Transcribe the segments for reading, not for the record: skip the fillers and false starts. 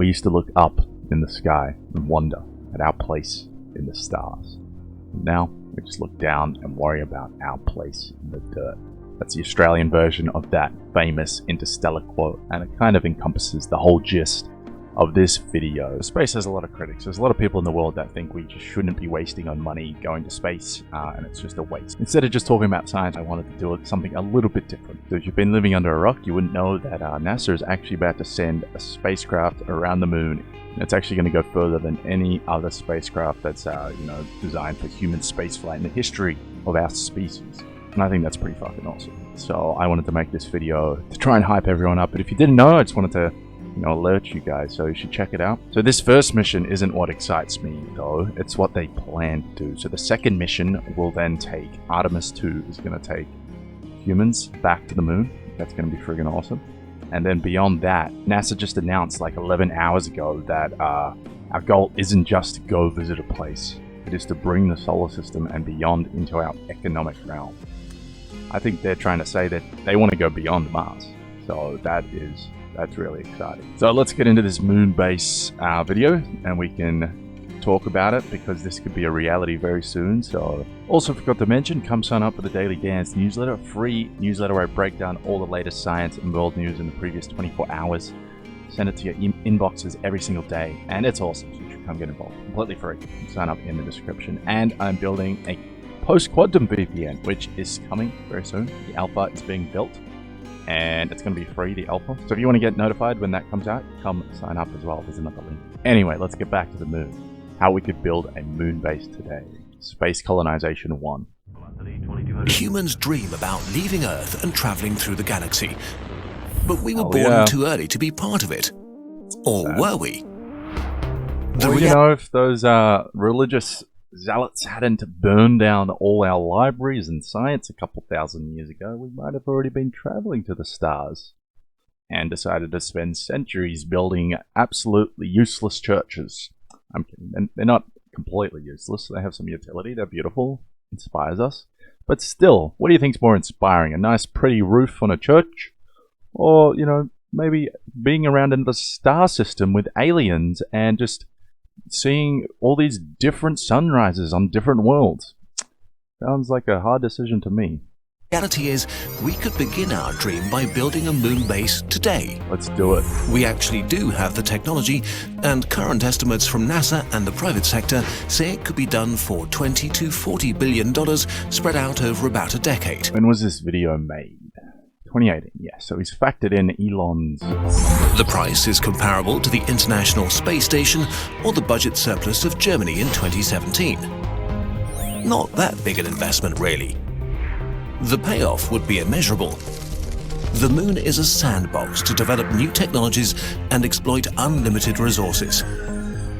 we used to look up in the sky and wonder at our place in the stars. Now, we just look down and worry about our place in the dirt. That's the Australian version of that famous interstellar quote, and it kind of encompasses the whole gist of this video. Space has a lot of critics. There's a lot of people in the world that think we just shouldn't be wasting on money going to space, and it's just a waste. Instead of just talking about science, I wanted to do something a little bit different. So if you've been living under a rock, you wouldn't know that NASA is actually about to send a spacecraft around the moon. It's actually going to go further than any other spacecraft that's designed for human spaceflight in the history of our species. And I think that's pretty fucking awesome. So I wanted to make this video to try and hype everyone up. But if you didn't know, I just wanted to alert you guys, so you should check it out. So this first mission isn't what excites me though, it's what they plan to do. So the second mission will then take, Artemis 2 is going to take humans back to the moon. That's going to be friggin' awesome. And then beyond that, NASA just announced like 11 hours ago that our goal isn't just to go visit a place, it is to bring the solar system and beyond into our economic realm. I think they're trying to say that they want to go beyond Mars. So that's really exciting. So let's get into this moon base video and we can talk about it, because this could be a reality very soon. So also forgot to mention, come sign up for the Daily Dance newsletter, a free newsletter where I break down all the latest science and world news in the previous 24 hours. Send it to your inboxes every single day, and it's awesome, so you should come get involved. Completely free. Sign up in the description. And I'm building a post-quantum VPN, which is coming very soon. The alpha is being built, and it's going to be free, the alpha. So if you want to get notified when that comes out, come sign up as well. There's another link. Anyway, let's get back to the moon. How we could build a moon base today. Space colonization 1. Humans dream about leaving Earth and traveling through the galaxy. But we were born too early to be part of it. Or were we? If those religious zealots hadn't burned down all our libraries and science a couple thousand years ago, we might have already been traveling to the stars and decided to spend centuries building absolutely useless churches. I'm kidding. They're not completely useless. They have some utility. They're beautiful. Inspires us. But still, what do you think's more inspiring? A nice pretty roof on a church? Or, maybe being around in the star system with aliens and just seeing all these different sunrises on different worlds? Sounds like a hard decision to me. The reality is, we could begin our dream by building a moon base today. Let's do it. We actually do have the technology, and current estimates from NASA and the private sector say it could be done for $20 to $40 billion spread out over about a decade. When was this video made? 2018, yes. So he's factored in Elon's... The price is comparable to the International Space Station or the budget surplus of Germany in 2017. Not that big an investment, really. The payoff would be immeasurable. The moon is a sandbox to develop new technologies and exploit unlimited resources.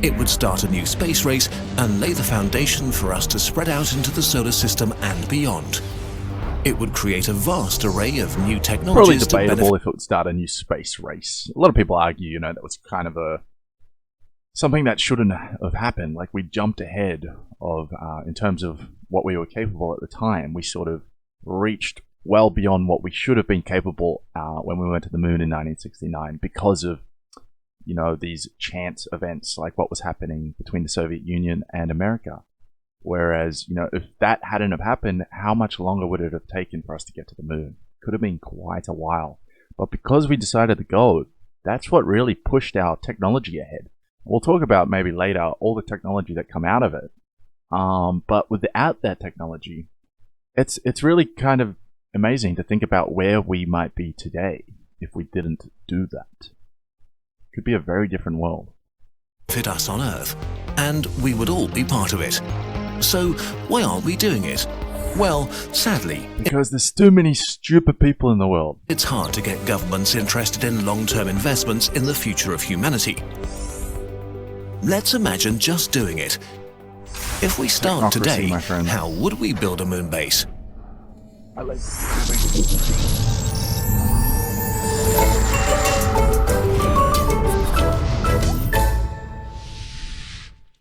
It would start a new space race and lay the foundation for us to spread out into the solar system and beyond. It would create a vast array of new technologies. Probably debatable if it would start a new space race. A lot of people argue, that was kind of something that shouldn't have happened. Like, we jumped ahead of, in terms of what we were capable at the time. We sort of reached well beyond what we should have been capable when we went to the moon in 1969 because of, these chance events like what was happening between the Soviet Union and America. Whereas, if that hadn't have happened, how much longer would it have taken for us to get to the moon? Could have been quite a while. But because we decided to go, that's what really pushed our technology ahead. We'll talk about maybe later all the technology that come out of it. But without that technology, it's really kind of amazing to think about where we might be today if we didn't do that. It could be a very different world. Fit us on Earth, and we would all be part of it. So why aren't we doing it? Well, sadly, because there's too many stupid people in the world. It's hard to get governments interested in long-term investments in the future of humanity. Let's imagine just doing it. If we start today, how would we build a moon base?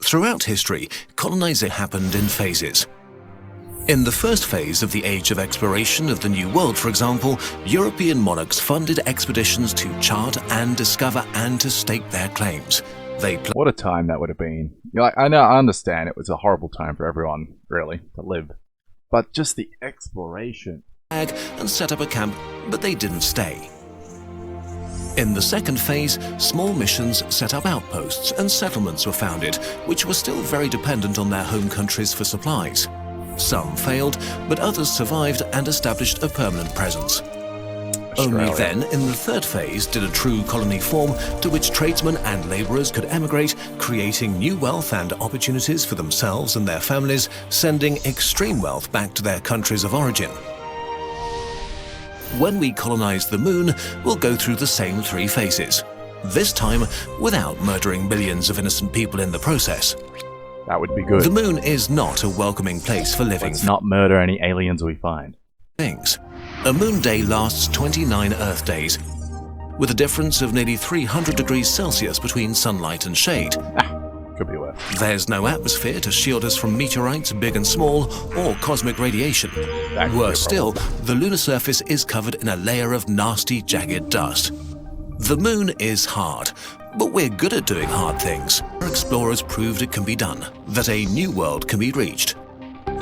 Throughout history, colonization happened in phases. In the first phase of the age of exploration of the New World, for example, European monarchs funded expeditions to chart and discover and to stake their claims. What a time that would have been. I know, I understand it was a horrible time for everyone, really, to live. But just the exploration. And set up a camp, but they didn't stay. In the second phase, small missions set up outposts and settlements were founded, which were still very dependent on their home countries for supplies. Some failed, but others survived and established a permanent presence. Only then, in the third phase, did a true colony form to which tradesmen and labourers could emigrate, creating new wealth and opportunities for themselves and their families, sending extreme wealth back to their countries of origin. When we colonize the moon, we'll go through the same three phases. This time, without murdering millions of innocent people in the process. That would be good. The moon is not a welcoming place for living. Let's not murder any aliens we find. Things. A moon day lasts 29 Earth days, with a difference of nearly 300 degrees Celsius between sunlight and shade. Could be worse. There's no atmosphere to shield us from meteorites, big and small, or cosmic radiation. Worse still, the lunar surface is covered in a layer of nasty, jagged dust. The moon is hard, but we're good at doing hard things. Our explorers proved it can be done, that a new world can be reached.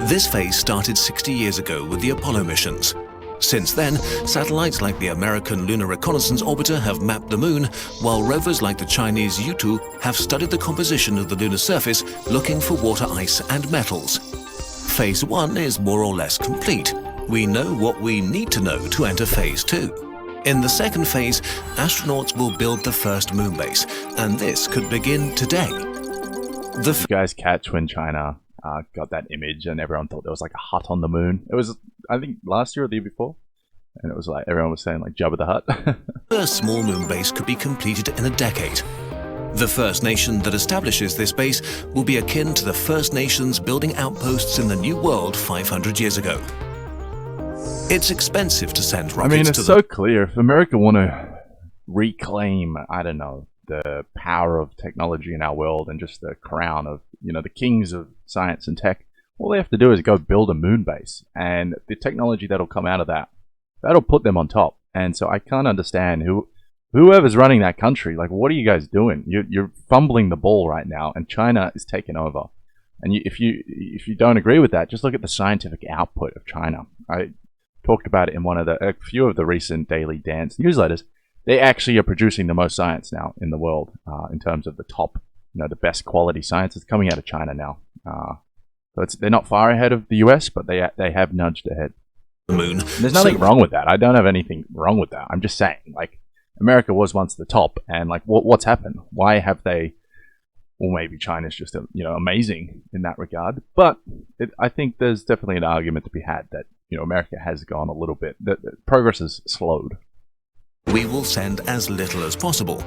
This phase started 60 years ago with the Apollo missions. Since then, satellites like the American Lunar Reconnaissance Orbiter have mapped the moon, while rovers like the Chinese Yutu have studied the composition of the lunar surface, looking for water ice and metals. Phase 1 is more or less complete. We know what we need to know to enter Phase 2. In the second phase, astronauts will build the first moon base, and this could begin today. Did you guys catch when China got that image and everyone thought there was like a hut on the moon? It was, I think, last year or the year before, and it was like everyone was saying like Jabba the Hutt. The small moon base could be completed in a decade. The First Nation that establishes this base will be akin to the First Nations building outposts in the New World 500 years ago. It's expensive to send rockets. I mean, it's so clear. If America want to reclaim, I don't know, the power of technology in our world and just the crown of, you know, the kings of science and tech, all they have to do is go build a moon base, and the technology that'll come out of that, that'll put them on top. And so I can't understand whoever's running that country, like, what are you guys doing? You're fumbling the ball right now, and China is taking over. And if you don't agree with that, just look at the scientific output of China. I talked about it in a few of the recent Daily Dance newsletters. They actually are producing the most science now in the world, in terms of the top, you know, the best quality science is coming out of China now. So they're not far ahead of the US, but they have nudged ahead. The moon. There's nothing wrong with that. I don't have anything wrong with that. I'm just saying, like, America was once the top, and like, what's happened? Why have they? Well, maybe China's just, you know, amazing in that regard. But I think there's definitely an argument to be had that, you know, America has gone a little bit. The progress has slowed. We will send as little as possible.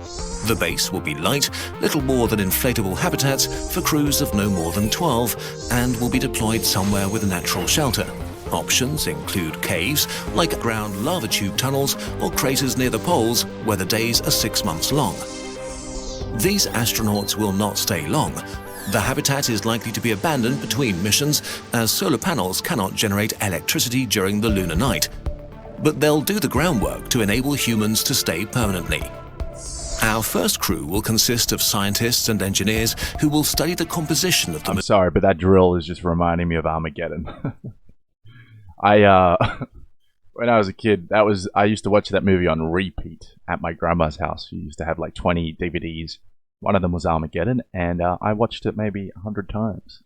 The base will be light, little more than inflatable habitats for crews of no more than 12, and will be deployed somewhere with natural shelter. Options include caves, like ground lava tube tunnels, or craters near the poles where the days are 6 months long. These astronauts will not stay long. The habitat is likely to be abandoned between missions, as solar panels cannot generate electricity during the lunar night. But they'll do the groundwork to enable humans to stay permanently. Our first crew will consist of scientists and engineers who will study the composition of the moon. I'm sorry, but that drill is just reminding me of Armageddon. When I was a kid, I used to watch that movie on repeat at my grandma's house. She used to have like 20 DVDs. One of them was Armageddon, and I watched it maybe 100 times.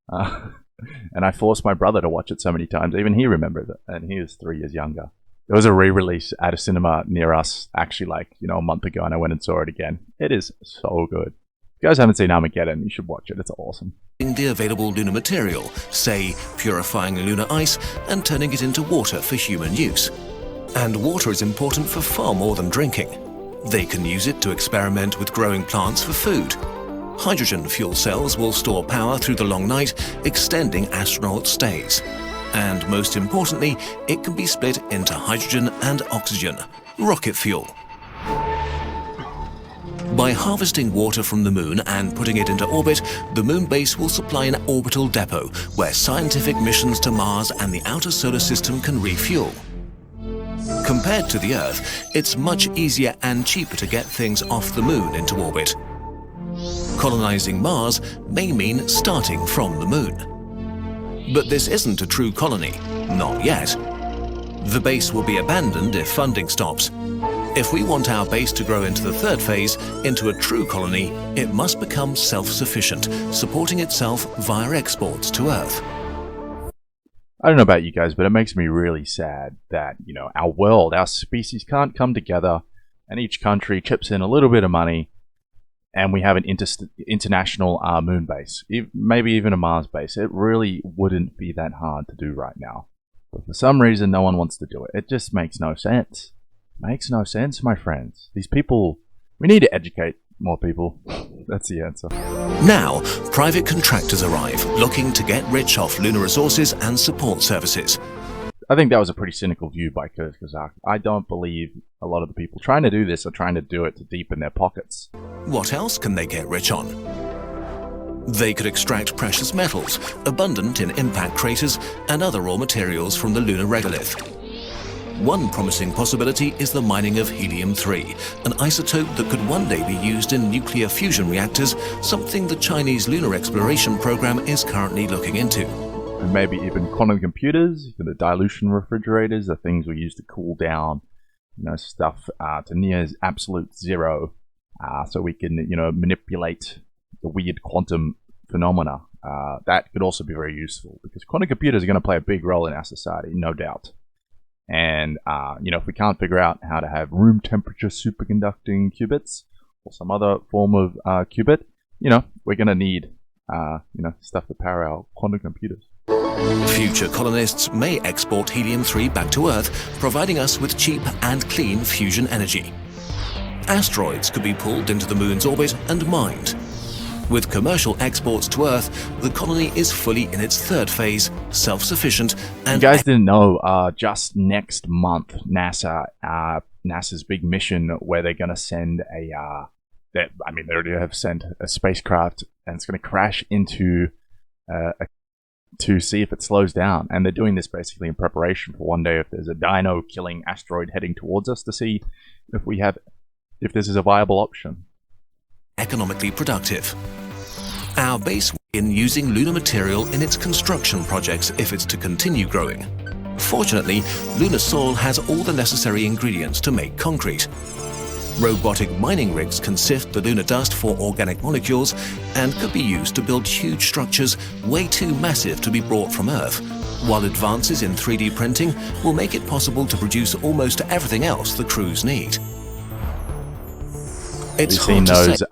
And I forced my brother to watch it so many times. Even he remembered it, and he was 3 years younger. There was a re-release at a cinema near us, actually, like, you know, a month ago, and I went and saw it again. It is so good. If you guys haven't seen Armageddon, you should watch it. It's awesome. The available lunar material, say purifying lunar ice and turning it into water for human use. And water is important for far more than drinking. They can use it to experiment with growing plants for food. Hydrogen fuel cells will store power through the long night, extending astronaut stays. And most importantly, it can be split into hydrogen and oxygen, rocket fuel. By harvesting water from the moon and putting it into orbit, the moon base will supply an orbital depot where scientific missions to Mars and the outer solar system can refuel. Compared to the Earth, it's much easier and cheaper to get things off the moon into orbit. Colonizing Mars may mean starting from the moon. But this isn't a true colony, not yet. The base will be abandoned if funding stops. If we want our base to grow into the third phase, into a true colony, it must become self-sufficient, supporting itself via exports to Earth. I don't know about you guys, but it makes me really sad that, our world, our species can't come together and each country chips in a little bit of money and we have an international moon base, maybe even a Mars base. It really wouldn't be that hard to do right now. But for some reason, no one wants to do it. It just makes no sense. Makes no sense, my friends. These people, we need to educate more people. That's the answer. Now, private contractors arrive, looking to get rich off lunar resources and support services. I think that was a pretty cynical view by Kurzgesagt. I don't believe a lot of the people trying to do this are trying to do it to deepen their pockets. What else can they get rich on? They could extract precious metals, abundant in impact craters, and other raw materials from the lunar regolith. One promising possibility is the mining of helium-3, an isotope that could one day be used in nuclear fusion reactors, something the Chinese lunar exploration program is currently looking into. And maybe even quantum computers, the dilution refrigerators, the things we use to cool down, stuff to near absolute zero, so we can, manipulate the weird quantum phenomena. That could also be very useful because quantum computers are going to play a big role in our society, no doubt. And, if we can't figure out how to have room temperature superconducting qubits or some other form of qubit, we're going to need, stuff to power our quantum computers. Future colonists may export helium-3 back to Earth, providing us with cheap and clean fusion energy. Asteroids could be pulled into the moon's orbit and mined. With commercial exports to Earth, the colony is fully in its third phase, self-sufficient, and... You guys didn't know, just next month, NASA's big mission where they're going to send they already have sent a spacecraft and it's going to crash into to see if it slows down. And they're doing this basically in preparation for one day if there's a dino-killing asteroid heading towards us to see if this is a viable option. Economically productive. Our base will begin using lunar material in its construction projects if it's to continue growing. Fortunately, lunar soil has all the necessary ingredients to make concrete. Robotic mining rigs can sift the lunar dust for organic molecules and could be used to build huge structures way too massive to be brought from Earth, while advances in 3D printing will make it possible to produce almost everything else the crews need. We've seen those,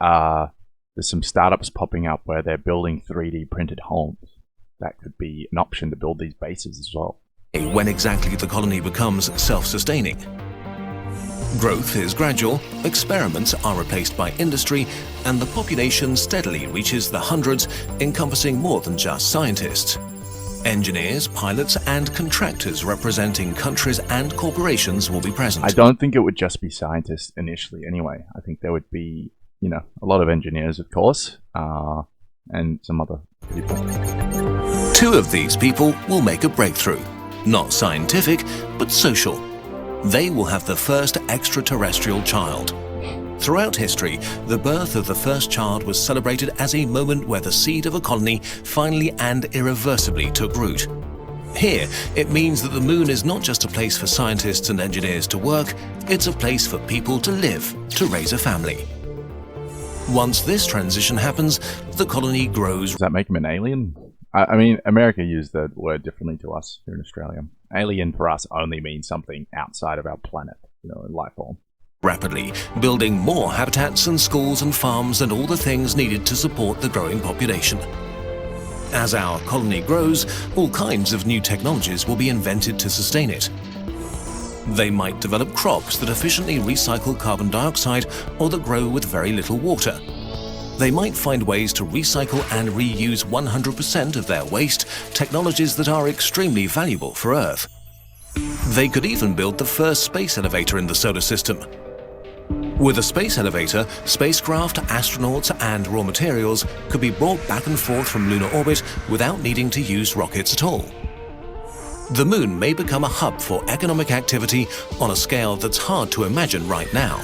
there's some startups popping up where they're building 3D printed homes. That could be an option to build these bases as well. When exactly the colony becomes self-sustaining. Growth is gradual, experiments are replaced by industry, and the population steadily reaches the hundreds, encompassing more than just scientists. Engineers, pilots, and contractors representing countries and corporations will be present. I don't think it would just be scientists initially anyway. I think there would be, a lot of engineers, of course, and some other people. Two of these people will make a breakthrough. Not scientific, but social. They will have the first extraterrestrial child. Throughout history, the birth of the first child was celebrated as a moment where the seed of a colony finally and irreversibly took root. Here, it means that the moon is not just a place for scientists and engineers to work, it's a place for people to live, to raise a family. Once this transition happens, the colony grows. Does that make him an alien? I mean, America used the word differently to us here in Australia. Alien for us only means something outside of our planet, in life form. Rapidly, building more habitats and schools and farms and all the things needed to support the growing population. As our colony grows, all kinds of new technologies will be invented to sustain it. They might develop crops that efficiently recycle carbon dioxide or that grow with very little water. They might find ways to recycle and reuse 100% of their waste, technologies that are extremely valuable for Earth. They could even build the first space elevator in the solar system. With a space elevator, spacecraft, astronauts, and raw materials could be brought back and forth from lunar orbit without needing to use rockets at all. The moon may become a hub for economic activity on a scale that's hard to imagine right now.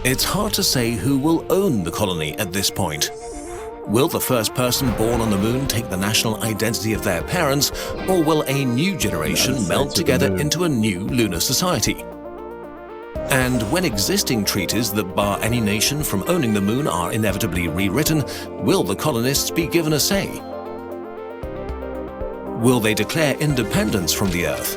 It's hard to say who will own the colony at this point. Will the first person born on the moon take the national identity of their parents, or will a new generation meld together into a new lunar society? And when existing treaties that bar any nation from owning the moon are inevitably rewritten, will the colonists be given a say? Will they declare independence from the Earth?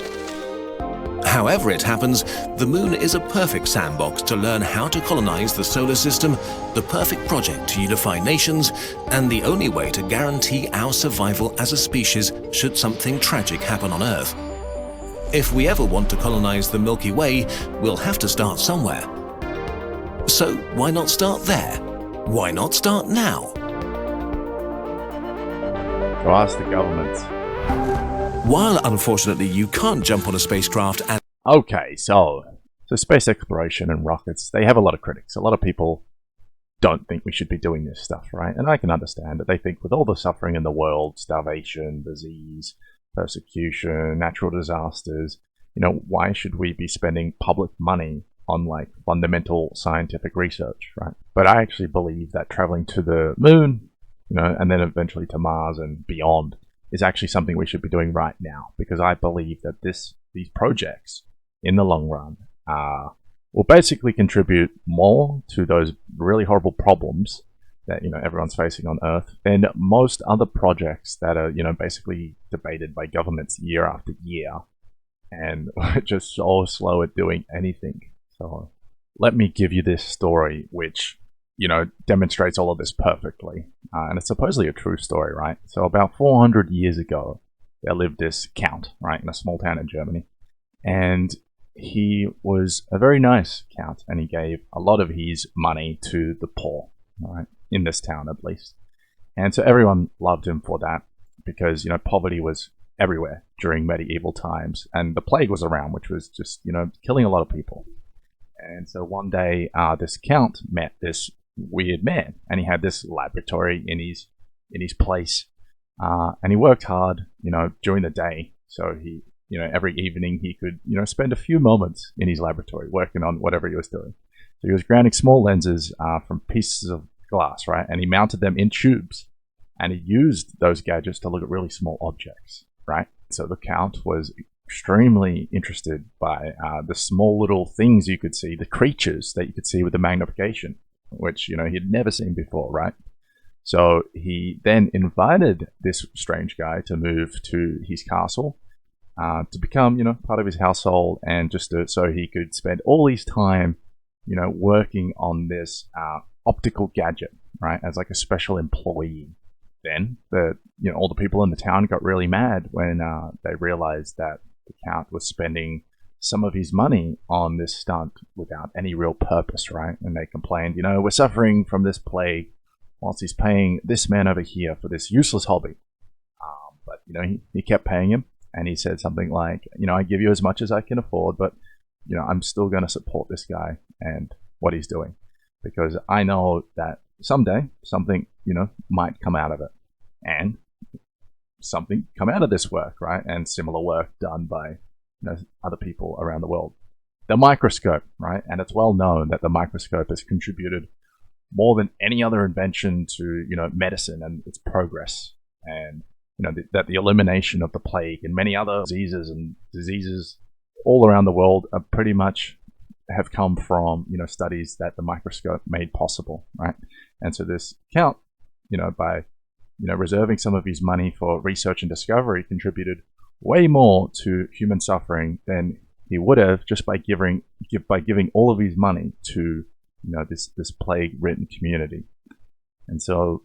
However it happens, the moon is a perfect sandbox to learn how to colonize the solar system, the perfect project to unify nations, and the only way to guarantee our survival as a species should something tragic happen on Earth. If we ever want to colonize the Milky Way, we'll have to start somewhere. So why not start there? Why not start now? Go ask the government. While unfortunately you can't jump on a spacecraft and... Okay, so space exploration and rockets, they have a lot of critics. A lot of people don't think we should be doing this stuff, right? And I can understand that. They think with all the suffering in the world, starvation, disease, persecution, natural disasters, why should we be spending public money on like fundamental scientific research, right? But I actually believe that traveling to the moon, and then eventually to Mars and beyond is actually something we should be doing right now, because I believe that these projects in the long run will basically contribute more to those really horrible problems that everyone's facing on Earth than most other projects that are basically debated by governments year after year, and we're just so slow at doing anything. So let me give you this story which demonstrates all of this perfectly, and it's supposedly a true story, right? So about 400 years ago there lived this count, right, in a small town in Germany, and he was a very nice count, and he gave a lot of his money to the poor, right, in this town at least. And so everyone loved him for that, because poverty was everywhere during medieval times, and the plague was around, which was just killing a lot of people. And so one day this count met this weird man, and he had this laboratory in his place, and he worked hard during the day. So he every evening he could spend a few moments in his laboratory working on whatever he was doing. So he was grounding small lenses from pieces of glass, right? And he mounted them in tubes, and he used those gadgets to look at really small objects, right? So the count was extremely interested by the small little things you could see, the creatures that you could see with the magnification, which he'd never seen before, right? So he then invited this strange guy to move to his castle, to become part of his household, and just so he could spend all his time working on this optical gadget, right, as like a special employee. Then all the people in the town got really mad when they realized that the count was spending some of his money on this stunt without any real purpose, right? And they complained, we're suffering from this plague whilst he's paying this man over here for this useless hobby. But he kept paying him, and he said something like, I give you as much as I can afford, but I'm still going to support this guy and what he's doing, because I know that someday something might come out of it, and something come out of this work, right? And similar work done by other people around the world. The microscope, right? And it's well known that the microscope has contributed more than any other invention to medicine and its progress, and that the elimination of the plague and many other diseases all around the world are pretty much have come from studies that the microscope made possible, right? And so this count, by reserving some of his money for research and discovery, contributed way more to human suffering than he would have just by giving all of his money to this plague-ridden community. And so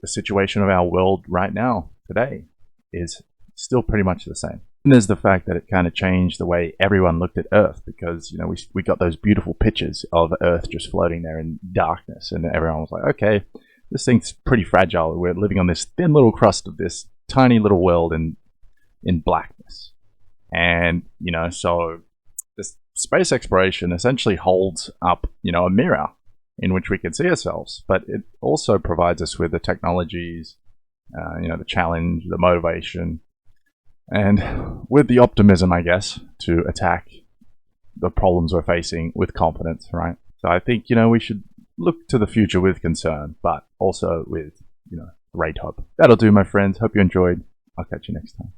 the situation of our world right now today is still pretty much the same. And there's the fact that it kind of changed the way everyone looked at Earth, because we got those beautiful pictures of Earth just floating there in darkness, and everyone was like, okay, this thing's pretty fragile. We're living on this thin little crust of this tiny little world in blackness. And so this space exploration essentially holds up, a mirror in which we can see ourselves, but it also provides us with the technologies, the challenge, the motivation, and with the optimism, I guess, to attack the problems we're facing with confidence, right? So I think, we should look to the future with concern, but also with, great hope. That'll do, my friends. Hope you enjoyed. I'll catch you next time.